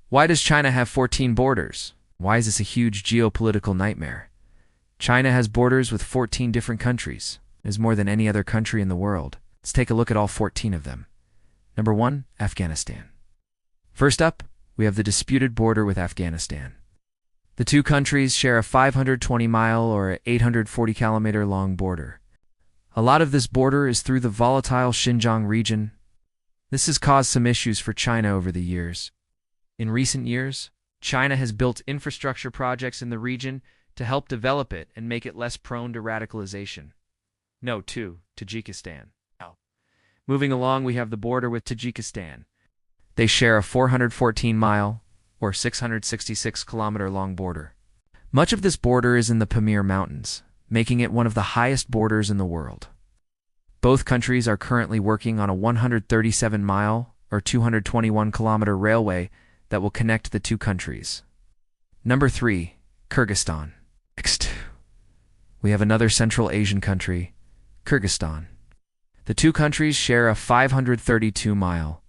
Why does China have 14 borders? Why is this a huge geopolitical nightmare? China has borders with 14 different countries. It is more than any other country in the world. Let's take a look at all 14 of them. Number 1, Afghanistan. First up, we have the disputed border with Afghanistan. The two countries share a 520-mile or 840-kilometer long border. A lot of this border is through the volatile Xinjiang region. This has caused some issues for China over the years. In recent years, China has built infrastructure projects in the region to help develop it and make it less prone to radicalization. No, 2, Tajikistan. Moving along, we have the border with Tajikistan. They share a 414-mile or 666-kilometer long border. Much of this border is in the Pamir Mountains, making it one of the highest borders in the world. Both countries are currently working on a 137-mile or 221-kilometer railway that will connect the two countries. Number 3, Kyrgyzstan. Next, we have another Central Asian country, Kyrgyzstan. The two countries share a 532-mile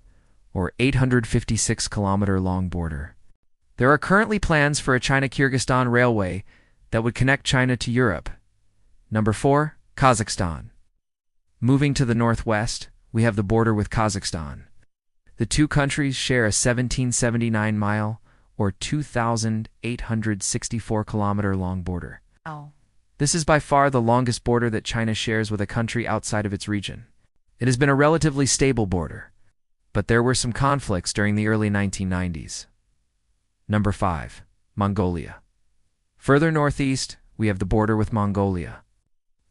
or 856-kilometer long border. There are currently plans for a China-Kyrgyzstan railway that would connect China to Europe. Number 4, Kazakhstan. Moving to the northwest, we have the border with Kazakhstan. The two countries share a 1779-mile or 2,864-kilometer long border. This is by far the longest border that China shares with a country outside of its region. It has been a relatively stable border, but there were some conflicts during the early 1990s. Number 5, Mongolia. Further northeast, we have the border with Mongolia.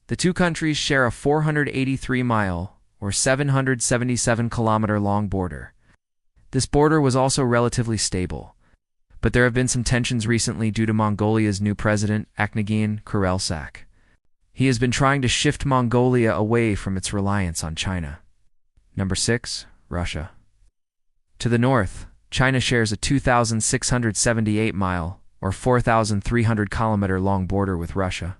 The two countries share a 483-mile or 777-kilometer long border. This border was also relatively stable, but there have been some tensions recently due to Mongolia's new president, Akhnagin Kurelsak. He has been trying to shift Mongolia away from its reliance on China. Number 6, Russia. To the north, China shares a 2,678-mile or 4,300-kilometer long border with Russia.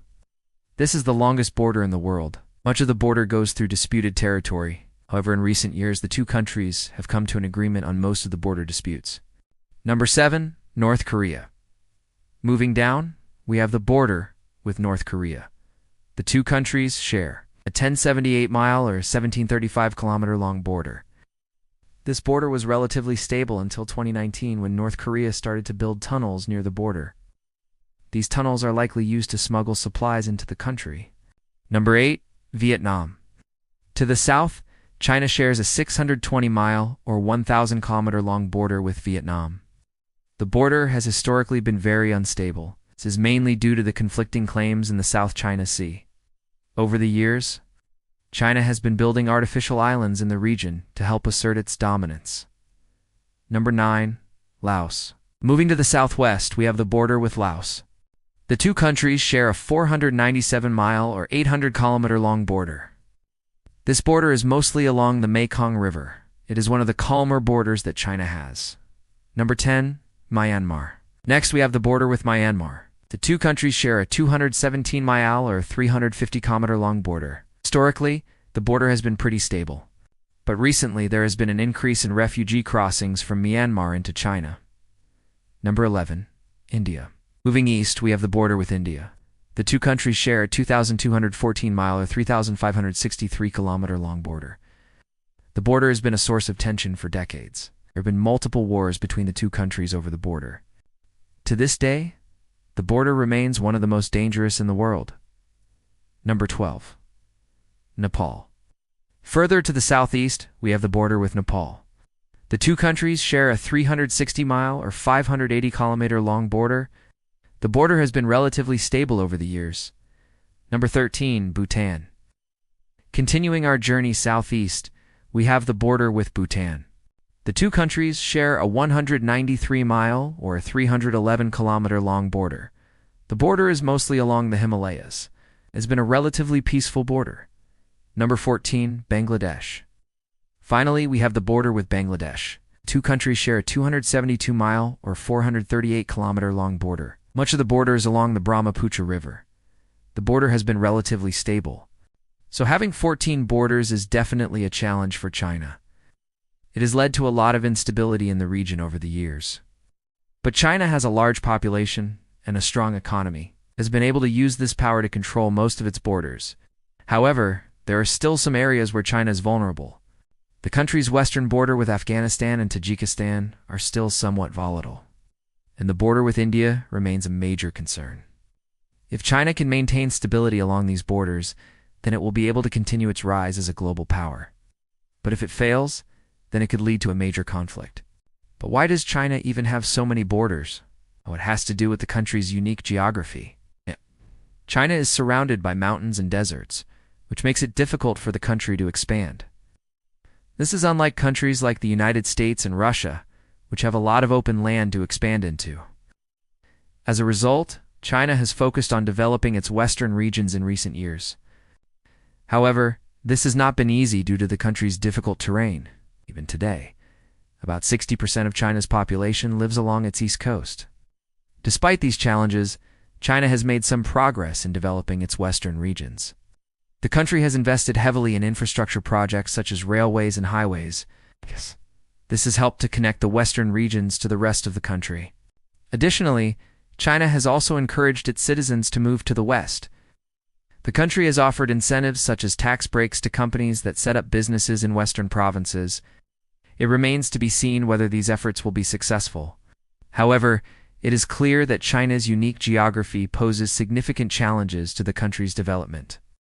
This is the longest border in the world. Much of the border goes through disputed territory. However, in recent years, the two countries have come to an agreement on most of the border disputes. Number 7, North Korea. Moving down, we have the border with North Korea. The two countries share a 1078-mile or 1735-kilometer long border. This border was relatively stable until 2019 when North Korea started to build tunnels near the border. These tunnels are likely used to smuggle supplies into the country. Number 8, Vietnam. To the south, China shares a 620-mile or 1,000-kilometer long border with Vietnam. The border has historically been very unstable. This is mainly due to the conflicting claims in the South China Sea. Over the years, China has been building artificial islands in the region to help assert its dominance. Number 9, Laos. Moving to the southwest, we have the border with Laos. The two countries share a 497-mile or 800-kilometer long border. This border is mostly along the Mekong River. It is one of the calmer borders that China has. Number 10, Myanmar. Next, we have the border with Myanmar. The two countries share a 217-mile or 350-kilometer long border. Historically, the border has been pretty stable, but recently there has been an increase in refugee crossings from Myanmar into China. Number 11, India. Moving east, we have the border with India. The two countries share a 2,214-mile or 3,563-kilometer long border. The border has been a source of tension for decades. There have been multiple wars between the two countries over the border. To this day, the border remains one of the most dangerous in the world. Number 12, Nepal. Further to the southeast, we have the border with Nepal. The two countries share a 360-mile or 580-kilometer long border. The border has been relatively stable over the years. Number 13, Bhutan. Continuing our journey southeast, we have the border with Bhutan. The two countries share a 193-mile or 311-kilometer long border. The border is mostly along the Himalayas. It has been a relatively peaceful border. Number 14, Bangladesh. Finally, we have the border with Bangladesh. Two countries share a 272-mile or 438-kilometer long border. Much of the border is along the Brahmaputra River. The border has been relatively stable. So having 14 borders is definitely a challenge for China. It has led to a lot of instability in the region over the years. But China has a large population and a strong economy, has been able to use this power to control most of its borders. However, there are still some areas where China is vulnerable. The country's western border with Afghanistan and Tajikistan are still somewhat volatile, and the border with India remains a major concern. If China can maintain stability along these borders, then it will be able to continue its rise as a global power. But if it fails, then it could lead to a major conflict. But why does China even have so many borders? Oh, it has to do with the country's unique geography. China is surrounded by mountains and deserts, which makes it difficult for the country to expand. This is unlike countries like the United States and Russia, which have a lot of open land to expand into. As a result, China has focused on developing its western regions in recent years. However, this has not been easy due to the country's difficult terrain. Even today, about 60% of China's population lives along its east coast. Despite these challenges, China has made some progress in developing its western regions. The country has invested heavily in infrastructure projects such as railways and highways. This has helped to connect the western regions to the rest of the country. Additionally, China has also encouraged its citizens to move to the west. The country has offered incentives such as tax breaks to companies that set up businesses in western provinces. It remains to be seen whether these efforts will be successful. However, it is clear that China's unique geography poses significant challenges to the country's development.